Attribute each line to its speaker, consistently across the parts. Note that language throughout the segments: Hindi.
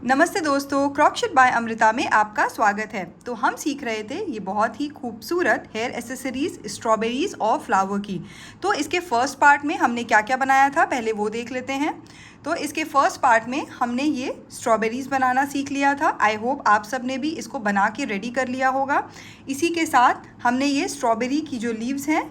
Speaker 1: नमस्ते दोस्तों, क्रॉकशिट बाय अमृता में आपका स्वागत है। तो हम सीख रहे थे ये बहुत ही खूबसूरत हेयर एसेसरीज स्ट्रॉबेरीज और फ्लावर की। तो इसके फर्स्ट पार्ट में हमने क्या क्या बनाया था पहले वो देख लेते हैं। तो इसके फर्स्ट पार्ट में हमने ये स्ट्रॉबेरीज बनाना सीख लिया था। आई होप आप सब ने भी इसको बना के रेडी कर लिया होगा। इसी के साथ हमने ये स्ट्रॉबेरी की जो लीव्स हैं,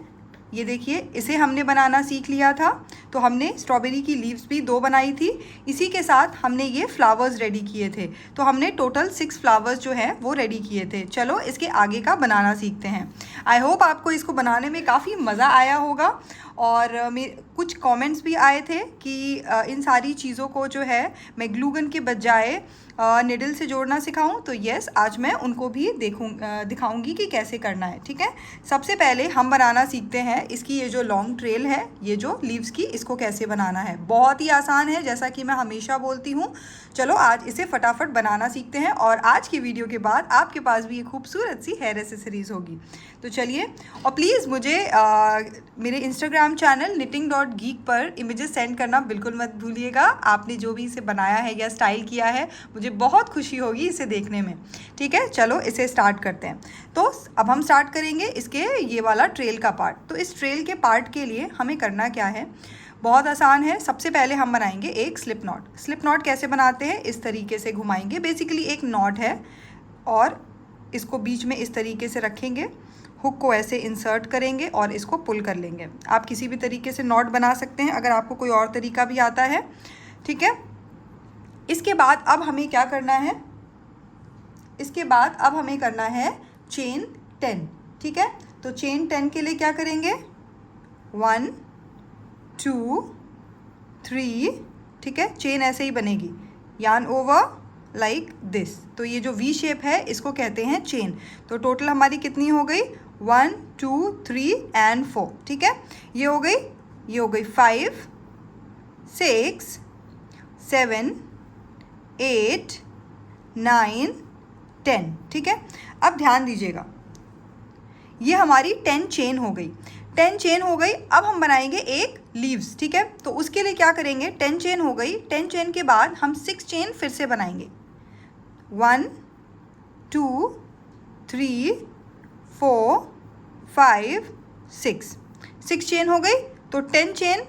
Speaker 1: ये देखिए, इसे हमने बनाना सीख लिया था। तो हमने स्ट्रॉबेरी की लीव्स भी 2 बनाई थी। इसी के साथ हमने ये फ्लावर्स रेडी किए थे। तो हमने टोटल 6 फ्लावर्स जो हैं वो रेडी किए थे। चलो इसके आगे का बनाना सीखते हैं। आई होप आपको इसको बनाने में काफ़ी मज़ा आया होगा। और कुछ कमेंट्स भी आए थे कि इन सारी चीज़ों को जो है मैं ग्लू गन के बजाय निडल से जोड़ना सिखाऊं। तो यस, आज मैं उनको भी दिखाऊंगी कि कैसे करना है। ठीक है, सबसे पहले हम बनाना सीखते हैं इसकी ये जो लॉन्ग ट्रेल है, ये जो लीव्स की, इसको कैसे बनाना है। बहुत ही आसान है, जैसा कि मैं हमेशा बोलती हूँ। चलो आज इसे फटाफट बनाना सीखते हैं और आज की वीडियो के बाद आपके पास भी एक खूबसूरत सी हेयर एसेसरीज होगी। तो चलिए, और प्लीज़ मुझे मेरे इंस्टाग्राम चैनल knitting.geek पर इमेजेस सेंड करना बिल्कुल मत भूलिएगा। आपने जो भी इसे बनाया है या स्टाइल किया है, मुझे बहुत खुशी होगी इसे देखने में। ठीक है, चलो इसे स्टार्ट करते हैं। तो अब हम स्टार्ट करेंगे इसके ये वाला ट्रेल का पार्ट। तो इस ट्रेल के पार्ट के लिए हमें करना क्या है, बहुत आसान है। सबसे पहले हम बनाएंगे एक स्लिप नॉट। स्लिप नॉट कैसे बनाते हैं, इस तरीके से घुमाएंगे। बेसिकली एक नॉट है और इसको बीच में इस तरीके से रखेंगे, हुक को ऐसे इंसर्ट करेंगे और इसको पुल कर लेंगे। आप किसी भी तरीके से नॉट बना सकते हैं, अगर आपको कोई और तरीका भी आता है। ठीक है, इसके बाद अब हमें क्या करना है, इसके बाद अब हमें करना है चेन 10। ठीक है, तो चेन 10 के लिए क्या करेंगे, 1 2 3। ठीक है, चेन ऐसे ही बनेगी, यार्न ओवर लाइक दिस। तो ये जो वी शेप है इसको कहते हैं चेन। तो टोटल हमारी कितनी हो गई, 1 2 3 एंड 4। ठीक है, ये हो गई, ये हो गई 5 6 7 8 9 10। ठीक है, अब ध्यान दीजिएगा, ये हमारी 10 चेन हो गई। 10 चेन हो गई, अब हम बनाएंगे एक लीव्स। ठीक है, तो उसके लिए क्या करेंगे, 10 चेन हो गई, 10 चेन के बाद हम 6 चेन फिर से बनाएंगे। 1 2 3 4 5 6 चेन हो गई। तो 10 चेन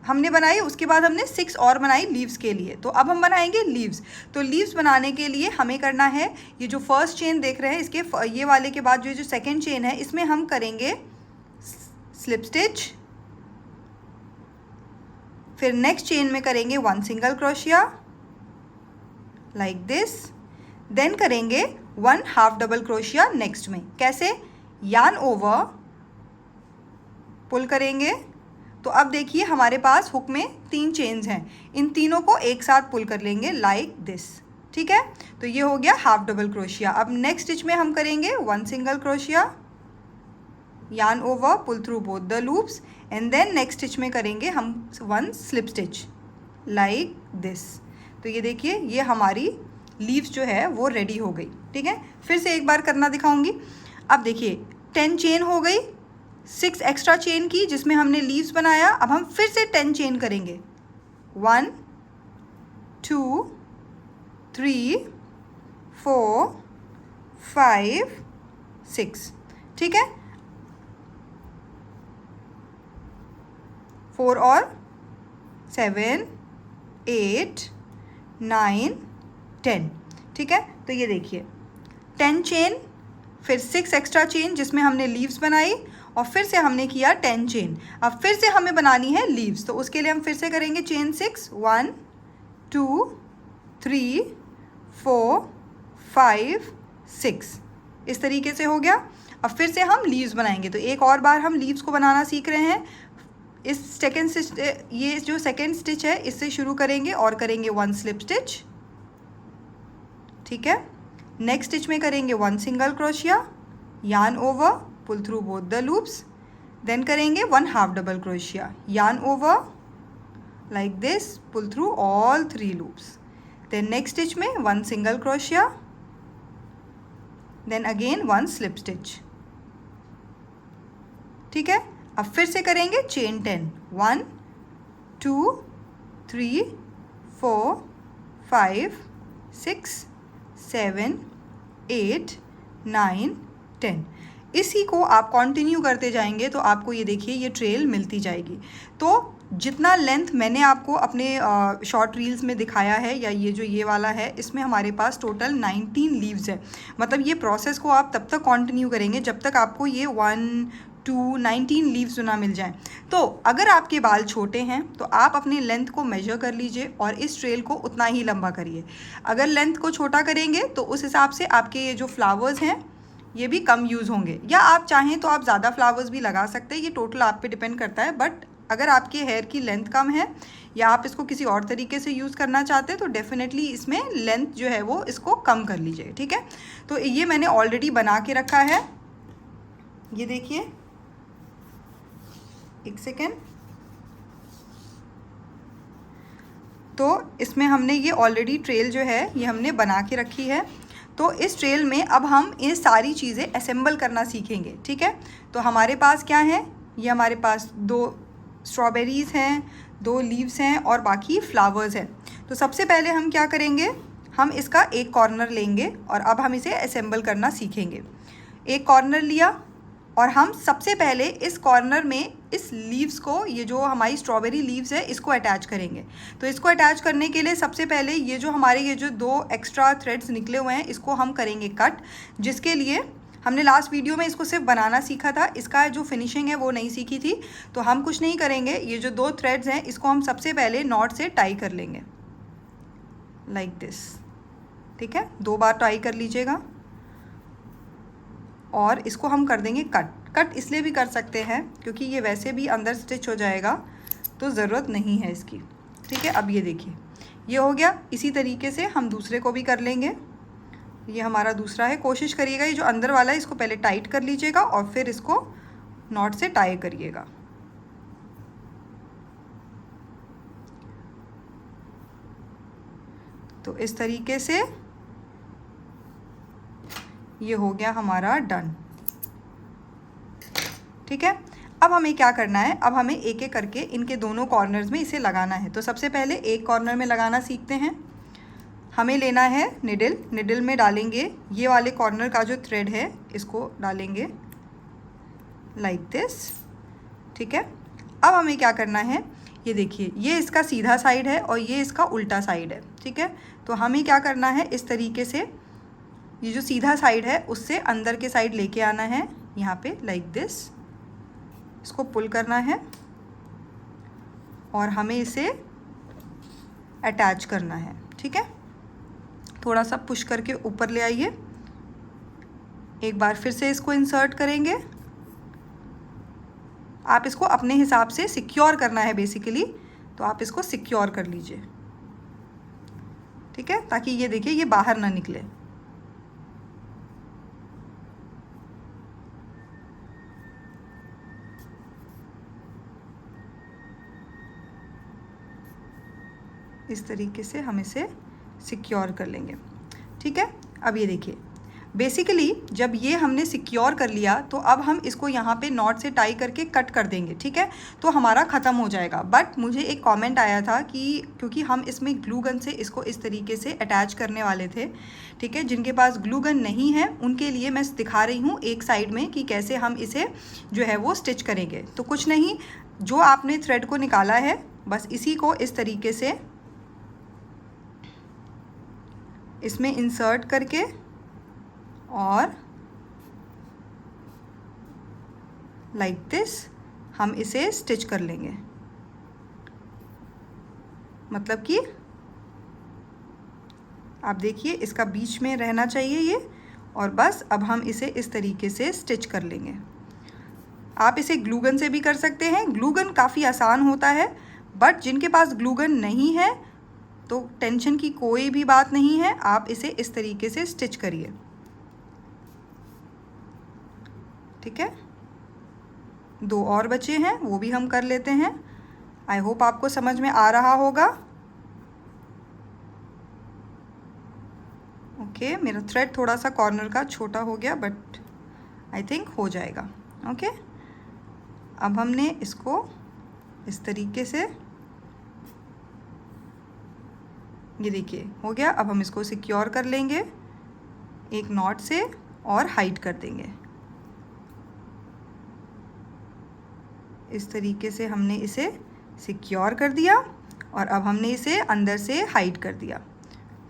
Speaker 1: हमने बनाई, उसके बाद हमने 6 और बनाई लीव्स के लिए। तो अब हम बनाएंगे लीव्स। तो लीव्स बनाने के लिए हमें करना है, ये जो फर्स्ट चेन देख रहे हैं, इसके ये वाले के बाद जो सेकंड चेन है, इसमें हम करेंगे स्लिप स्टिच। फिर नेक्स्ट चेन में करेंगे 1 single crochet like this. Then करेंगे 1 हाफ डबल क्रोशिया नेक्स्ट में। कैसे, यार्न ओवर, पुल करेंगे। तो अब देखिए हमारे पास हुक में 3 चेन्स हैं, इन तीनों को एक साथ पुल कर लेंगे लाइक दिस। ठीक है, तो ये हो गया हाफ डबल क्रोशिया। अब नेक्स्ट स्टिच में हम करेंगे 1 single crochet, yarn over, pull through both the loops, and then next stitch में करेंगे हम 1 स्लिप स्टिच लाइक दिस। तो ये देखिए, ये हमारी लीव्स जो है वो रेडी हो गई। ठीक है, फिर से एक बार करना दिखाऊंगी। अब देखिए 10 चेन हो गई, 6 एक्स्ट्रा चेन की जिसमें हमने लीव्स बनाया। अब हम फिर से 10 चेन करेंगे, 1 2 3 4 5 6। ठीक है, 4 और 7 8 9 10। ठीक है, तो ये देखिए 10 चेन, फिर 6 एक्स्ट्रा चेन जिसमें हमने लीव्स बनाई, और फिर से हमने किया 10 चेन। अब फिर से हमें बनानी है लीव्स। तो उसके लिए हम फिर से करेंगे चेन 6, 1 2 3 4 5 6। इस तरीके से हो गया। अब फिर से हम लीव्स बनाएंगे। तो एक और बार हम लीव्स को बनाना सीख रहे हैं। इस सेकेंड स्टिच, ये जो सेकेंड स्टिच है, इससे शुरू करेंगे और करेंगे 1 स्लिप स्टिच। ठीक है, नेक्स्ट स्टिच में करेंगे 1 single crochet, yarn over, pull through both the loops. Then करेंगे 1 half double crochet, yarn over like this, pull through all 3 loops. Then next stitch में 1 single crochet, then again 1 slip stitch. ठीक है, अब फिर से करेंगे चेन 10, 1 2 3 4 5 6 7 8 9 10। इसी को आप कंटिन्यू करते जाएंगे तो आपको ये देखिए ये ट्रेल मिलती जाएगी। तो जितना लेंथ मैंने आपको अपने शॉर्ट रील्स में दिखाया है, या ये जो ये वाला है, इसमें हमारे पास टोटल 19 लीव्स है। मतलब ये प्रोसेस को आप तब तक कंटिन्यू करेंगे जब तक आपको ये 1 2 19 लीव्स ना मिल जाएं। तो अगर आपके बाल छोटे हैं तो आप अपनी लेंथ को मेजर कर लीजिए और इस ट्रेल को उतना ही लंबा करिए। अगर लेंथ को छोटा करेंगे तो उस हिसाब से आपके ये जो फ्लावर्स हैं ये भी कम यूज़ होंगे, या आप चाहें तो आप ज़्यादा फ्लावर्स भी लगा सकते हैं। ये टोटल आप पे डिपेंड करता है। बट अगर आपके हेयर की लेंथ कम है या आप इसको किसी और तरीके से यूज़ करना चाहते हैं तो डेफिनेटली इसमें लेंथ जो है वो इसको कम कर लीजिए। ठीक है, तो ये मैंने ऑलरेडी बना के रखा है। ये देखिए, एक सेकेंड। तो इसमें हमने ये ऑलरेडी ट्रेल जो है ये हमने बना के रखी है। तो इस ट्रेल में अब हम ये सारी चीज़ें असेंबल करना सीखेंगे। ठीक है, तो हमारे पास क्या है, ये हमारे पास 2 स्ट्रॉबेरीज़ हैं, 2 लीव्स हैं और बाकी फ्लावर्स हैं। तो सबसे पहले हम क्या करेंगे, हम इसका एक कॉर्नर लेंगे और अब हम इसे असेंबल करना सीखेंगे। एक कॉर्नर लिया और हम सबसे पहले इस कॉर्नर में इस लीव्स को, ये जो हमारी स्ट्रॉबेरी लीव्स है, इसको अटैच करेंगे। तो इसको अटैच करने के लिए सबसे पहले ये जो हमारे ये जो 2 एक्स्ट्रा थ्रेड्स निकले हुए हैं इसको हम करेंगे कट, जिसके लिए हमने लास्ट वीडियो में इसको सिर्फ बनाना सीखा था, इसका जो फिनिशिंग है वो नहीं सीखी थी। तो हम कुछ नहीं करेंगे, ये जो 2 थ्रेड्स हैं इसको हम सबसे पहले नॉट से टाई कर लेंगे लाइक दिस। ठीक है, 2 बार टाई कर लीजिएगा और इसको हम कर देंगे कट। कट इसलिए भी कर सकते हैं क्योंकि ये वैसे भी अंदर स्टिच हो जाएगा तो ज़रूरत नहीं है इसकी। ठीक है, अब ये देखिए ये हो गया। इसी तरीके से हम दूसरे को भी कर लेंगे। ये हमारा दूसरा है। कोशिश करिएगा ये जो अंदर वाला है इसको पहले टाइट कर लीजिएगा और फिर इसको नॉट से टाई करिएगा। तो इस तरीके से ये हो गया हमारा डन। ठीक है, अब हमें क्या करना है, अब हमें एक एक करके इनके दोनों कॉर्नर्स में इसे लगाना है। तो सबसे पहले एक कॉर्नर में लगाना सीखते हैं। हमें लेना है निडल, निडल में डालेंगे ये वाले कॉर्नर का जो थ्रेड है इसको डालेंगे लाइक दिस। ठीक है, अब हमें क्या करना है, ये देखिए ये इसका सीधा साइड है और ये इसका उल्टा साइड है। ठीक है, तो हमें क्या करना है, इस तरीके से ये जो सीधा साइड है उससे अंदर के साइड लेके आना है यहाँ पे लाइक दिस। इसको पुल करना है और हमें इसे अटैच करना है। ठीक है, थोड़ा सा पुश करके ऊपर ले आइए। एक बार फिर से इसको इंसर्ट करेंगे। आप इसको अपने हिसाब से सिक्योर करना है बेसिकली, तो आप इसको सिक्योर कर लीजिए। ठीक है, ताकि ये देखिए ये बाहर ना निकले। इस तरीके से हम इसे सिक्योर कर लेंगे। ठीक है, अब ये देखिए बेसिकली जब ये हमने सिक्योर कर लिया तो अब हम इसको यहाँ पे नॉट से टाई करके कट कर देंगे। ठीक है, तो हमारा ख़त्म हो जाएगा। बट मुझे एक कमेंट आया था कि क्योंकि हम इसमें ग्लू गन से इसको इस तरीके से अटैच करने वाले थे, ठीक है, जिनके पास ग्लू गन नहीं है उनके लिए मैं दिखा रही हूँ एक साइड में कि कैसे हम इसे जो है वो स्टिच करेंगे। तो कुछ नहीं, जो आपने थ्रेड को निकाला है बस इसी को इस तरीके से इसमें इंसर्ट करके और लाइक दिस हम इसे स्टिच कर लेंगे। मतलब कि आप देखिए इसका बीच में रहना चाहिए ये, और बस अब हम इसे इस तरीके से स्टिच कर लेंगे। आप इसे ग्लू गन से भी कर सकते हैं। ग्लू गन काफ़ी आसान होता है, बट जिनके पास ग्लू गन नहीं है तो टेंशन की कोई भी बात नहीं है, आप इसे इस तरीके से स्टिच करिए। ठीक है, 2 और बचे हैं वो भी हम कर लेते हैं। आई होप आपको समझ में आ रहा होगा। ओके, मेरा थ्रेड थोड़ा सा कॉर्नर का छोटा हो गया बट आई थिंक हो जाएगा। ओके, अब हमने इसको इस तरीके से ये देखिए हो गया। अब हम इसको सिक्योर कर लेंगे एक नॉट से और हाइड कर देंगे। इस तरीके से हमने इसे सिक्योर कर दिया और अब हमने इसे अंदर से हाइड कर दिया।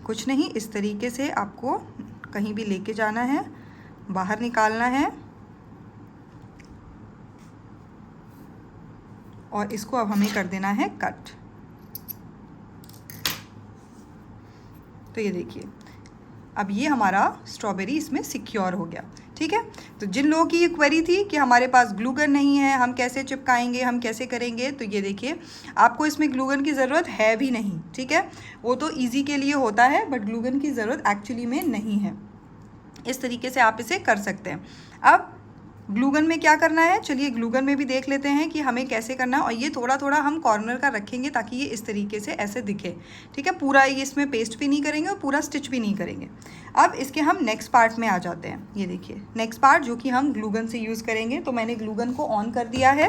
Speaker 1: कुछ नहीं, इस तरीके से आपको कहीं भी लेके जाना है, बाहर निकालना है और इसको अब हमें कर देना है कट। तो ये देखिए अब ये हमारा स्ट्रॉबेरी इसमें सिक्योर हो गया। ठीक है, तो जिन लोगों की ये क्वेरी थी कि हमारे पास ग्लू गन नहीं है, हम कैसे चिपकाएंगे, हम कैसे करेंगे, तो ये देखिए आपको इसमें ग्लू गन की ज़रूरत है भी नहीं। ठीक है, वो तो इजी के लिए होता है, बट ग्लू गन की ज़रूरत एक्चुअली में नहीं है। इस तरीके से आप इसे कर सकते हैं। अब ग्लूगन में क्या करना है, चलिए ग्लूगन में भी देख लेते हैं कि हमें कैसे करना है। और ये थोड़ा थोड़ा हम कॉर्नर का रखेंगे ताकि ये इस तरीके से ऐसे दिखे। ठीक है, पूरा ये इसमें पेस्ट भी नहीं करेंगे और पूरा स्टिच भी नहीं करेंगे। अब इसके हम नेक्स्ट पार्ट में आ जाते हैं। ये देखिए नेक्स्ट पार्ट जो कि हम ग्लूगन से यूज़ करेंगे। तो मैंने ग्लूगन को ऑन कर दिया है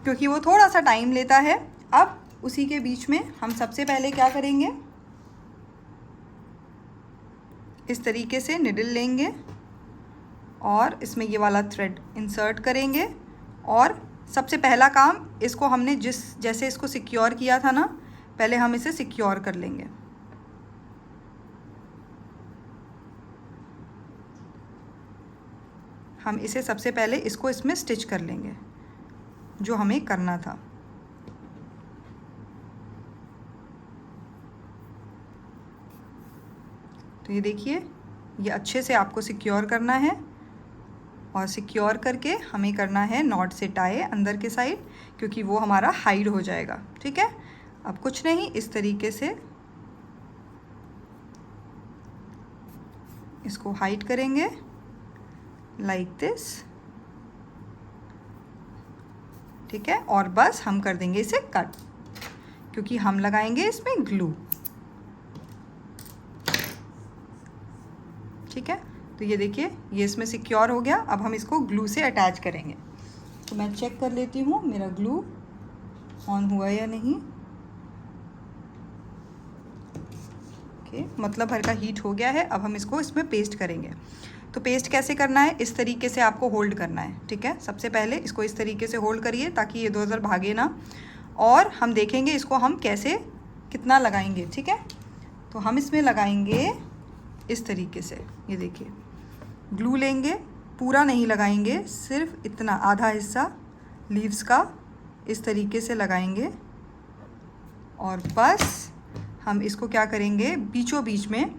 Speaker 1: क्योंकि वो थोड़ा सा टाइम लेता है। अब उसी के बीच में हम सबसे पहले क्या करेंगे, इस तरीके से निडल लेंगे और इसमें ये वाला थ्रेड इंसर्ट करेंगे। और सबसे पहला काम, इसको हमने जैसे इसको सिक्योर किया था ना, पहले हम इसे सिक्योर कर लेंगे। हम इसे सबसे पहले इसको इसमें स्टिच कर लेंगे जो हमें करना था। तो ये देखिए ये अच्छे से आपको सिक्योर करना है और सिक्योर करके हमें करना है नॉट से टाई अंदर के साइड, क्योंकि वो हमारा हाइड हो जाएगा। ठीक है, अब कुछ नहीं, इस तरीके से इसको हाइड करेंगे लाइक दिस। ठीक है, और बस हम कर देंगे इसे कट, क्योंकि हम लगाएंगे इसमें ग्लू। ठीक है, तो ये देखिए ये इसमें सिक्योर हो गया। अब हम इसको ग्लू से अटैच करेंगे। तो मैं चेक कर लेती हूँ मेरा ग्लू ऑन हुआ या नहीं। ओके, मतलब हल्का हीट हो गया है। अब हम इसको इसमें पेस्ट करेंगे। तो पेस्ट कैसे करना है, इस तरीके से आपको होल्ड करना है। ठीक है, सबसे पहले इसको इस तरीके से होल्ड करिए ताकि ये 2 भागे ना, और हम देखेंगे इसको हम कैसे कितना लगाएंगे। ठीक है, तो हम इसमें लगाएंगे इस तरीके से। ये देखिए ग्लू लेंगे, पूरा नहीं लगाएंगे, सिर्फ इतना आधा हिस्सा लीव्स का इस तरीके से लगाएंगे और बस हम इसको क्या करेंगे, बीचों बीच में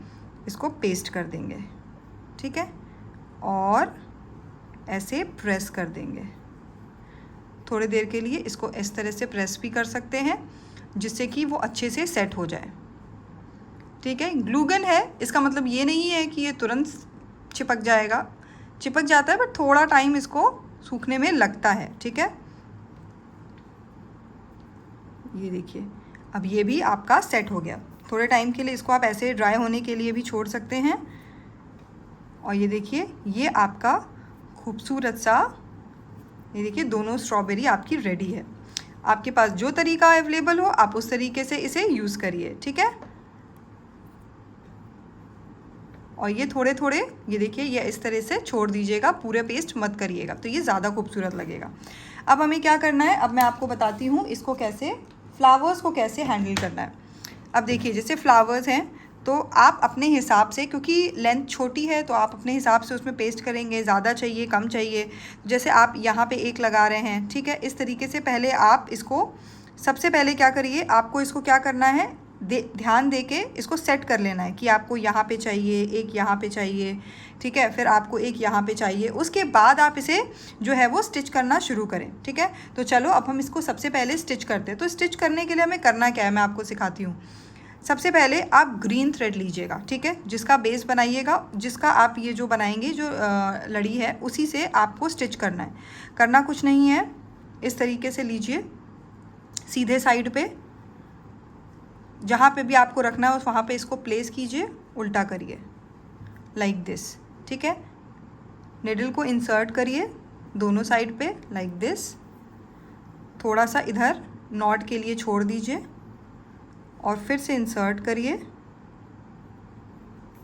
Speaker 1: इसको पेस्ट कर देंगे। ठीक है, और ऐसे प्रेस कर देंगे थोड़ी देर के लिए। इसको इस तरह से प्रेस भी कर सकते हैं जिससे कि वो अच्छे से सेट हो जाए। ठीक है, ग्लूगन है, इसका मतलब ये नहीं है कि ये तुरंत चिपक जाएगा। चिपक जाता है बट थोड़ा टाइम इसको सूखने में लगता है। ठीक है, ये देखिए अब ये भी आपका सेट हो गया। थोड़े टाइम के लिए इसको आप ऐसे ड्राई होने के लिए भी छोड़ सकते हैं। और ये देखिए ये आपका खूबसूरत सा, ये देखिए दोनों स्ट्रॉबेरी आपकी रेडी है। आपके पास जो तरीका अवेलेबल हो आप उस तरीके से इसे यूज़ करिए। ठीक है, और ये थोड़े थोड़े, ये देखिए ये इस तरह से छोड़ दीजिएगा, पूरे पेस्ट मत करिएगा, तो ये ज़्यादा खूबसूरत लगेगा। अब हमें क्या करना है, अब मैं आपको बताती हूँ इसको कैसे, फ्लावर्स को कैसे हैंडल करना है। अब देखिए जैसे फ्लावर्स हैं तो आप अपने हिसाब से, क्योंकि लेंथ छोटी है तो आप अपने हिसाब से उसमें पेस्ट करेंगे, ध्यादा चाहिए कम चाहिए। जैसे आप यहाँ पे एक लगा रहे हैं, ठीक है, इस तरीके से पहले आप इसको, सबसे पहले क्या करिए, आपको इसको क्या करना है, ध्यान दे के इसको सेट कर लेना है कि आपको यहाँ पे चाहिए, एक यहाँ पे चाहिए। ठीक है, फिर आपको एक यहाँ पे चाहिए, उसके बाद आप इसे जो है वो स्टिच करना शुरू करें। ठीक है, तो चलो अब हम इसको सबसे पहले स्टिच करते हैं। तो स्टिच करने के लिए हमें करना क्या है, मैं आपको सिखाती हूँ। सबसे पहले आप ग्रीन थ्रेड लीजिएगा, ठीक है, जिसका बेस बनाइएगा, जिसका आप ये जो बनाएंगे जो लड़ी है उसी से आपको स्टिच करना है। करना कुछ नहीं है, इस तरीके से लीजिए, सीधे साइड पे जहाँ पे भी आपको रखना है वहाँ पे इसको प्लेस कीजिए, उल्टा करिए लाइक दिस। ठीक है, निडल को इंसर्ट करिए दोनों साइड पे लाइक दिस, थोड़ा सा इधर नॉट के लिए छोड़ दीजिए और फिर से इंसर्ट करिए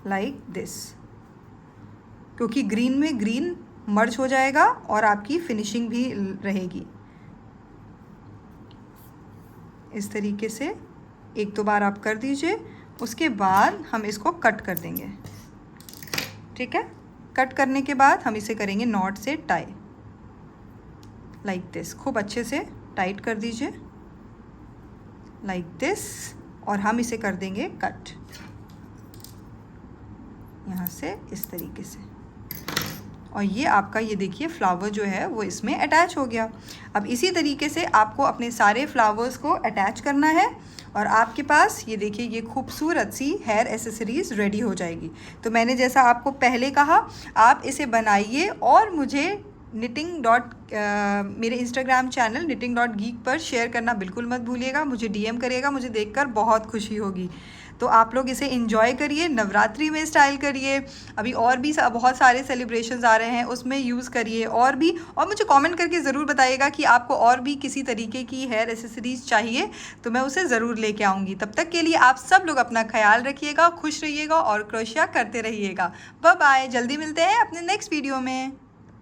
Speaker 1: लाइक दिस, क्योंकि ग्रीन में ग्रीन मर्ज हो जाएगा और आपकी फिनिशिंग भी रहेगी। इस तरीके से 1-2 बार आप कर दीजिए। उसके बाद हम इसको कट कर देंगे। ठीक है, कट करने के बाद हम इसे करेंगे नॉट से टाई लाइक दिस। खूब अच्छे से टाइट कर दीजिए लाइक दिस, और हम इसे कर देंगे कट यहाँ से इस तरीके से। और ये आपका, ये देखिए फ्लावर जो है वो इसमें अटैच हो गया। अब इसी तरीके से आपको अपने सारे फ्लावर्स को अटैच करना है और आपके पास ये देखिए ये खूबसूरत सी हेयर एसेसरीज़ रेडी हो जाएगी। तो मैंने जैसा आपको पहले कहा, आप इसे बनाइए और मुझे मेरे इंस्टाग्राम चैनल knitting.geek पर शेयर करना बिल्कुल मत भूलिएगा। मुझे DM करिएगा, मुझे देखकर बहुत खुशी होगी। तो आप लोग इसे एंजॉय करिए, नवरात्रि में स्टाइल करिए। अभी और भी बहुत सारे सेलिब्रेशंस आ रहे हैं, उसमें यूज़ करिए। और मुझे कमेंट करके ज़रूर बताइएगा कि आपको और भी किसी तरीके की हेयर एसेसरीज़ चाहिए, तो मैं उसे ज़रूर लेके आऊँगी। तब तक के लिए आप सब लोग अपना ख्याल रखिएगा, खुश रहिएगा और क्रोशिया करते रहिएगा। बाय बाय, जल्दी मिलते हैं अपने नेक्स्ट वीडियो में।